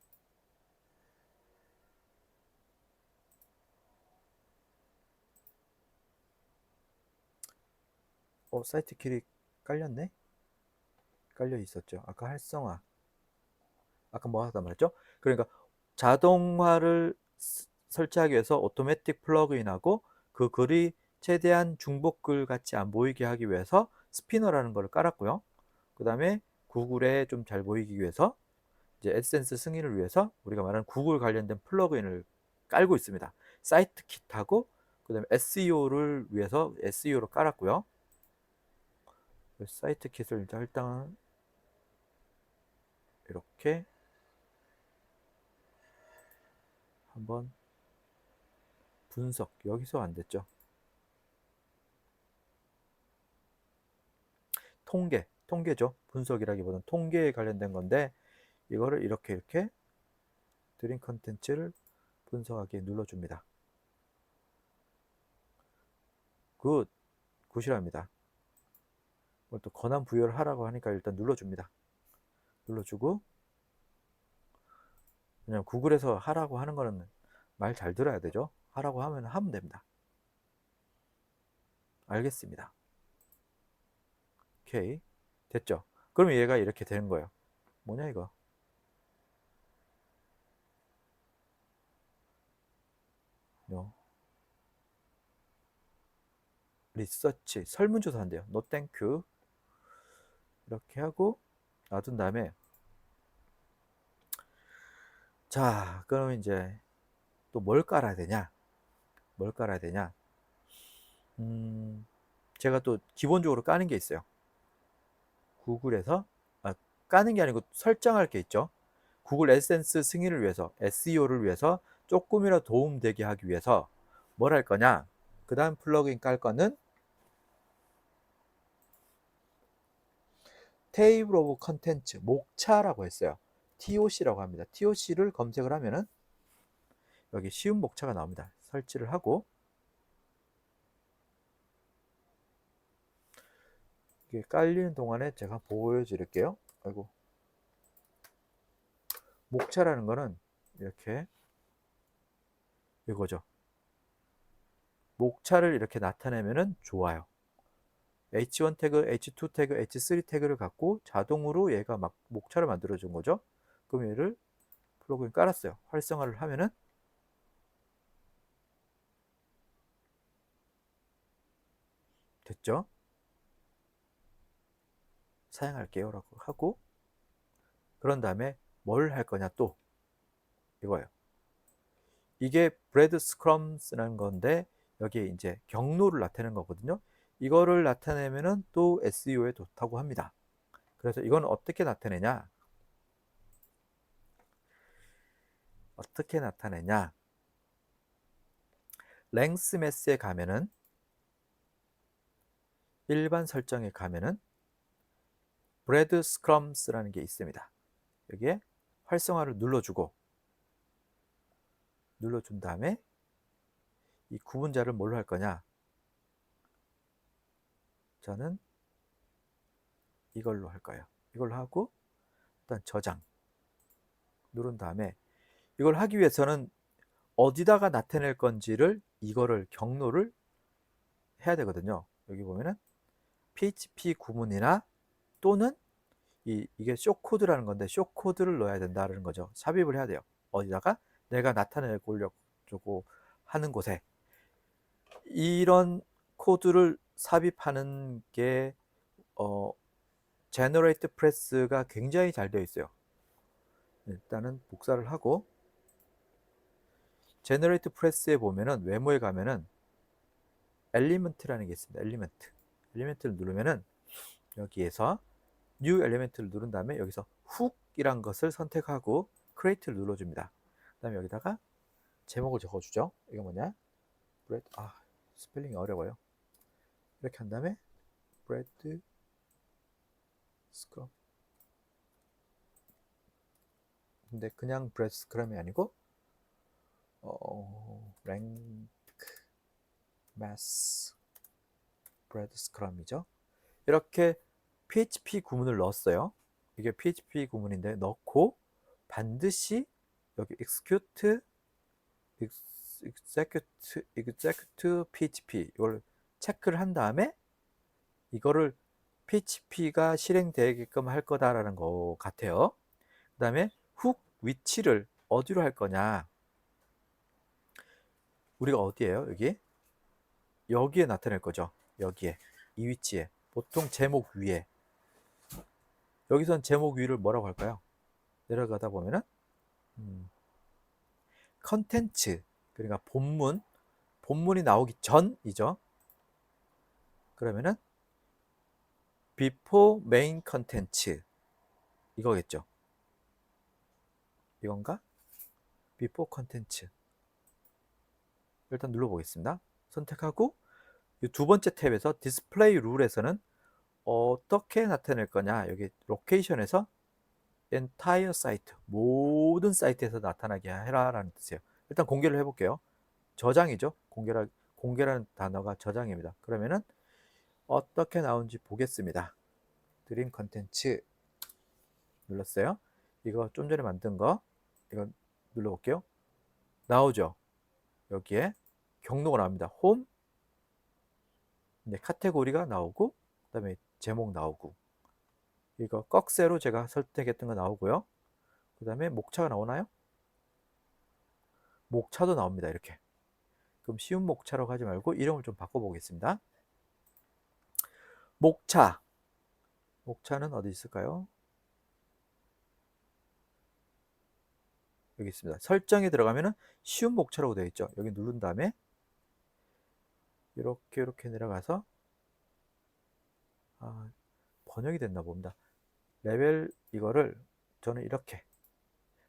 사이트 길이 깔렸네? 깔려 있었죠. 아까 활성화. 아까 뭐 하다 말했죠? 그러니까 자동화를 설치하기 위해서 오토매틱 플러그인하고 그 글이 최대한 중복글 같이 안 보이게 하기 위해서 스피너라는 걸 깔았고요. 그 다음에 구글에 좀 잘 보이기 위해서 이제 애드센스 승인을 위해서 우리가 말하는 구글 관련된 플러그인을 깔고 있습니다. 사이트 킷하고 그 다음에 SEO를 위해서 SEO로 깔았고요. 사이트 킷을 일단 이렇게 한번 분석, 여기서 안 됐죠. 통계죠. 분석이라기보다는 통계에 관련된 건데 이거를 이렇게 드림 컨텐츠를 분석하기에 눌러줍니다. 굿이랍니다. 또 권한 부여를 하라고 하니까 일단 눌러줍니다. 눌러주고, 그냥 구글에서 하라고 하는 거는 말 잘 들어야 되죠. 하라고 하면 됩니다. 알겠습니다. 오케이, 됐죠. 그럼 얘가 이렇게 되는 거예요. 뭐냐 이거? 리서치 설문조사인데요. 노 땡큐. 이렇게 하고 놔둔 다음에, 자, 그럼 이제 또 뭘 깔아야 되냐? 제가 또 기본적으로 까는 게 있어요. 구글에서 까는 게 아니고 설정할 게 있죠. 구글 애드센스 승인을 위해서, SEO를 위해서 조금이라도 도움되게 하기 위해서 뭘 할 거냐? 그 다음 플러그인 깔 거는 테이블 오브 컨텐츠, 목차라고 했어요. TOC라고 합니다. TOC를 검색을 하면은 여기 쉬운 목차가 나옵니다. 설치를 하고, 이게 깔리는 동안에 제가 보여드릴게요. 아이고. 목차라는 거는 이렇게 이거죠. 목차를 이렇게 나타내면은 좋아요. H1 태그, H2 태그, H3 태그를 갖고 자동으로 얘가 막 목차를 만들어 준 거죠. 그럼 얘를 플러그인 깔았어요. 활성화를 하면은 됐죠. 사용할게요 라고 하고, 그런 다음에 뭘 할 거냐, 또 이거예요. 이게 브레드 스크럼스라는 건데 여기에 이제 경로를 나타내는 거거든요. 이거를 나타내면은 또 SEO에 좋다고 합니다. 그래서 이건 어떻게 나타내냐? 랭스 매스에 가면은, 일반 설정에 가면은 브레드 스크럼스라는 게 있습니다. 여기에 활성화를 눌러준 다음에 이 구분자를 뭘로 할 거냐? 저는 이걸로 할 거예요. 이걸로 하고 일단 저장 누른 다음에, 이걸 하기 위해서는 어디다가 나타낼 건지를, 이거를 경로를 해야 되거든요. 여기 보면은 PHP 구문이나 또는 이게 쇼코드라는 건데 쇼코드를 넣어야 된다는 거죠. 삽입을 해야 돼요. 어디다가 내가 나타내려고 하는 곳에 이런 코드를 삽입하는 게 제너레이트 프레스가 굉장히 잘 되어 있어요. 일단은 복사를 하고, 제너레이트 프레스에 보면은 외모에 가면은 엘리먼트라는 게 있습니다. 엘리먼트를 누르면은 여기에서 new element를 누른 다음에 여기서 hook이란 것을 선택하고 create를 눌러줍니다. 그 다음에 여기다가 제목을 적어주죠. 이게 뭐냐? bread, 스펠링이 어려워요. 이렇게 한 다음에 bread scrum. 근데 그냥 bread scrum이 아니고 rank mass bread scrum이죠. 이렇게 PHP 구문을 넣었어요. 이게 PHP 구문인데 넣고 반드시 여기 execute PHP 이걸 체크를 한 다음에 이거를 PHP가 실행되게끔 할 거다라는 것 같아요. 그 다음에 훅 위치를 어디로 할 거냐? 우리가 어디에요? 여기에 나타낼 거죠. 여기에, 이 위치에, 보통 제목 위에. 여기선 제목 위를 뭐라고 할까요? 내려가다 보면은 컨텐츠, 그러니까 본문이 나오기 전이죠. 그러면은 before main content 이거겠죠. 이건가? before content. 일단 눌러보겠습니다. 선택하고 이 두 번째 탭에서 디스플레이 룰에서는 어떻게 나타낼 거냐, 여기 로케이션에서 entire site, 모든 사이트에서 나타나게 해라 라는 뜻이에요. 일단 공개를 해볼게요. 저장이죠. 공개라는 단어가 저장입니다. 그러면은 어떻게 나오는지 보겠습니다. 드림 컨텐츠 눌렀어요. 이거 좀 전에 만든 거 이거 눌러볼게요. 나오죠. 여기에 경로가 나옵니다. 홈, 이제 카테고리가 나오고, 그 다음에 제목 나오고, 이거 꺽쇠로 제가 선택했던 거 나오고요. 그 다음에 목차가 나오나요? 목차도 나옵니다. 이렇게. 그럼 쉬운 목차라고 하지 말고 이름을 좀 바꿔보겠습니다. 목차는 어디 있을까요? 여기 있습니다. 설정에 들어가면은 쉬운 목차라고 되어 있죠. 여기 누른 다음에 이렇게 내려가서 번역이 됐나 봅니다. 레벨 이거를 저는 이렇게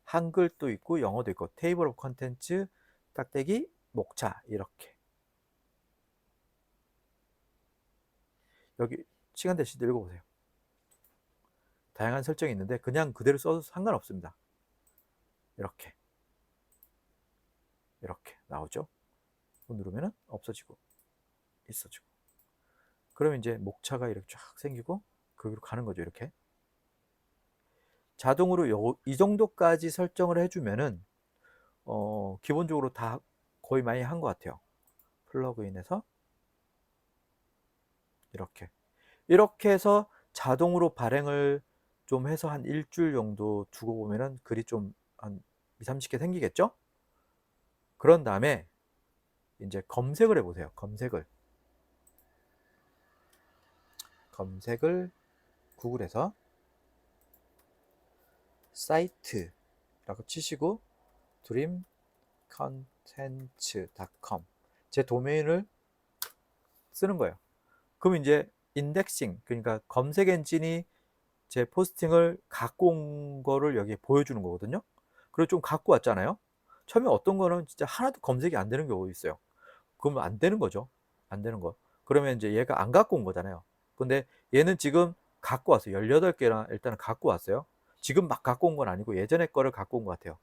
한글도 있고 영어도 있고 테이블 오브 컨텐츠 딱대기 목차 이렇게 여기 시간 되실 때 읽어보세요. 다양한 설정이 있는데 그냥 그대로 써도 상관없습니다. 이렇게 나오죠. 누르면 없어지고 있어지고, 그러면 이제 목차가 이렇게 쫙 생기고 거기로 가는 거죠. 이렇게 자동으로 이 정도까지 설정을 해주면은 기본적으로 다 거의 많이 한 것 같아요. 플러그인에서 이렇게 해서 자동으로 발행을 좀 해서 한 일주일 정도 두고 보면은 글이 좀 한 20-30개 생기겠죠? 그런 다음에 이제 검색을 해보세요. 검색을 구글에서 사이트라고 치시고 dreamcontents.com 제 도메인을 쓰는 거예요. 그럼 이제 인덱싱, 그러니까 검색 엔진이 제 포스팅을 갖고 온 거를 여기에 보여주는 거거든요. 그리고 좀 갖고 왔잖아요. 처음에 어떤 거는 진짜 하나도 검색이 안 되는 경우가 있어요. 그러면 안 되는 거죠. 안 되는 거. 그러면 이제 얘가 안 갖고 온 거잖아요. 근데 얘는 지금 갖고 왔어요. 18개나 일단은 갖고 왔어요. 지금 막 갖고 온 건 아니고 예전에 거를 갖고 온 것 같아요.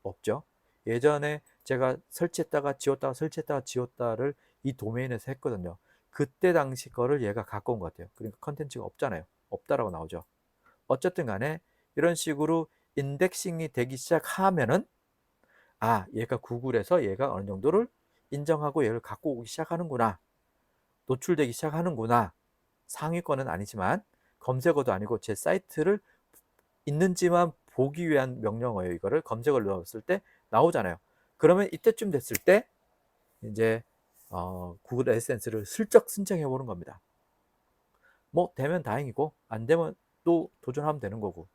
없죠. 예전에 제가 설치했다가 지웠다를 이 도메인에서 했거든요. 그때 당시 거를 얘가 갖고 온 것 같아요. 그러니까 컨텐츠가 없잖아요. 없다라고 나오죠. 어쨌든 간에 이런 식으로 인덱싱이 되기 시작하면은 얘가 구글에서 얘가 어느 정도를 인정하고 얘를 갖고 오기 시작하는구나, 노출되기 시작하는구나. 상위권은 아니지만 검색어도 아니고 제 사이트를 있는지만 보기 위한 명령어예요. 이거를 검색어를 넣었을 때 나오잖아요. 그러면 이때쯤 됐을 때 이제 구글 애드센스를 슬쩍 신청해 보는 겁니다. 뭐 되면 다행이고 안 되면 또 도전하면 되는 거고,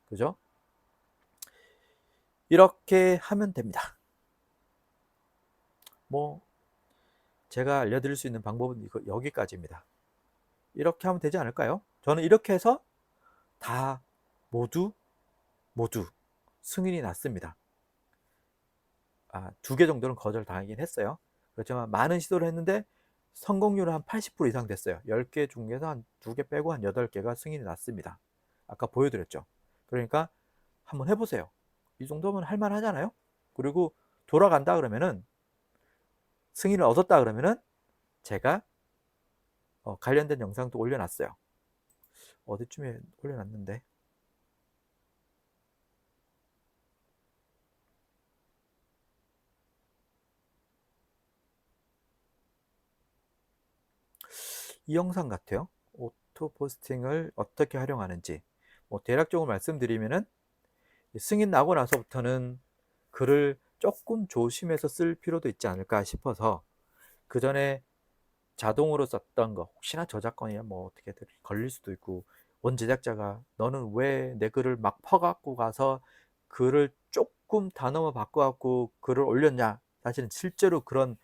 그죠? 이렇게 하면 됩니다. 뭐 제가 알려드릴 수 있는 방법은 여기까지입니다. 이렇게 하면 되지 않을까요? 저는 이렇게 해서 다 모두 승인이 났습니다. 2개 정도는 거절당하긴 했어요. 그렇지만 많은 시도를 했는데 성공률은 한 80% 이상 됐어요. 10개 중에서 한 2개 빼고 한 8개가 승인이 났습니다. 아까 보여드렸죠. 그러니까 한번 해보세요. 이 정도면 할만하잖아요. 그리고 돌아간다 그러면은, 승인을 얻었다 그러면은 제가 관련된 영상도 올려놨어요. 어디쯤에 올려놨는데, 이 영상 같아요. 오토 포스팅을 어떻게 활용하는지. 대략적으로 말씀드리면은, 승인 나고 나서부터는 글을 조금 조심해서 쓸 필요도 있지 않을까 싶어서, 그 전에 자동으로 썼던 거, 혹시나 저작권이나 뭐 어떻게 걸릴 수도 있고, 원제작자가 너는 왜 내 글을 막 퍼갖고 가서 글을 조금 단어만 바꿔갖고 글을 올렸냐. 사실은 실제로 그런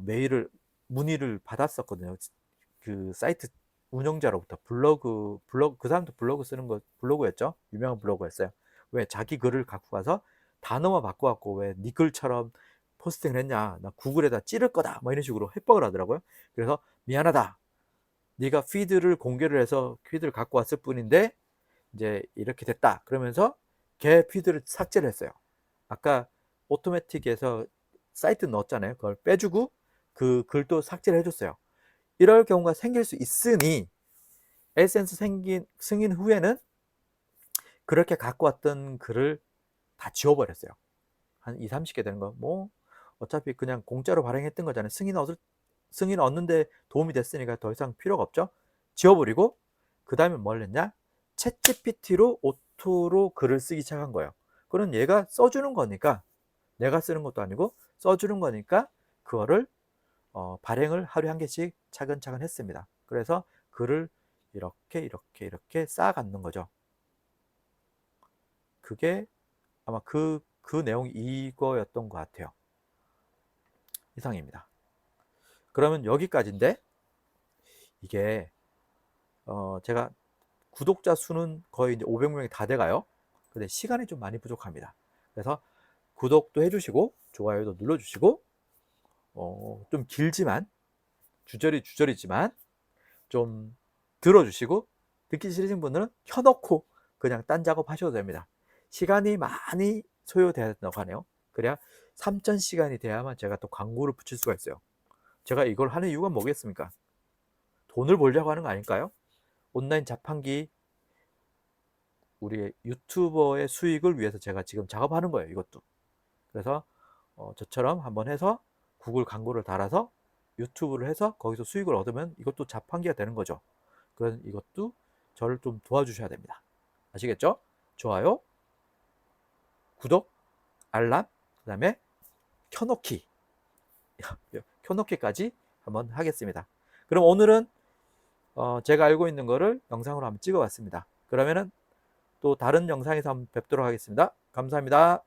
메일을, 문의를 받았었거든요. 그 사이트 운영자로부터. 그 사람도 블로그 쓰는 거, 블로그였죠. 유명한 블로그였어요. 왜 자기 글을 갖고 가서 단어만 바꿔갖고 왜 네 글처럼 포스팅을 했냐, 나 구글에다 찌를 거다, 뭐 이런 식으로 협박을 하더라고요. 그래서 미안하다, 네가 피드를 공개를 해서 피드를 갖고 왔을 뿐인데 이제 이렇게 됐다 그러면서 걔 피드를 삭제를 했어요. 아까 오토매틱에서 사이트 넣었잖아요. 그걸 빼주고 그 글도 삭제를 해줬어요. 이럴 경우가 생길 수 있으니 에센스 승인 후에는 그렇게 갖고 왔던 글을 다 지워버렸어요. 한 2, 30개 되는 거, 뭐 어차피 그냥 공짜로 발행했던 거잖아요. 승인 얻는데 도움이 됐으니까 더 이상 필요가 없죠. 지워버리고, 그 다음에 뭘 했냐, 챗GPT로 오토로 글을 쓰기 시작한 거예요. 그럼 얘가 써주는 거니까, 내가 쓰는 것도 아니고 써주는 거니까 그거를 발행을 하루에 한 개씩 차근차근 했습니다. 그래서 글을 이렇게 쌓아가는 거죠. 그게 아마 그 내용이 이거였던 것 같아요. 이상입니다. 그러면 여기까지인데, 이게 제가 구독자 수는 거의 이제 500명이 다 돼가요. 근데 시간이 좀 많이 부족합니다. 그래서 구독도 해주시고 좋아요도 눌러주시고, 좀 길지만, 주저리지만 좀 들어주시고, 듣기 싫으신 분들은 켜놓고 그냥 딴 작업 하셔도 됩니다. 시간이 많이 소요되다고 하네요. 그래야 3000시간이 돼야만 제가 또 광고를 붙일 수가 있어요. 제가 이걸 하는 이유가 뭐겠습니까? 돈을 벌려고 하는 거 아닐까요? 온라인 자판기, 우리 유튜버의 수익을 위해서 제가 지금 작업하는 거예요. 이것도. 그래서 저처럼 한번 해서 구글 광고를 달아서 유튜브를 해서 거기서 수익을 얻으면 이것도 자판기가 되는 거죠. 그래서 이것도 저를 좀 도와주셔야 됩니다. 아시겠죠? 좋아요, 구독, 알람, 그 다음에 켜놓기 켜놓기까지 한번 하겠습니다. 그럼 오늘은 제가 알고 있는 거를 영상으로 한번 찍어 봤습니다. 그러면은 또 다른 영상에서 한번 뵙도록 하겠습니다. 감사합니다.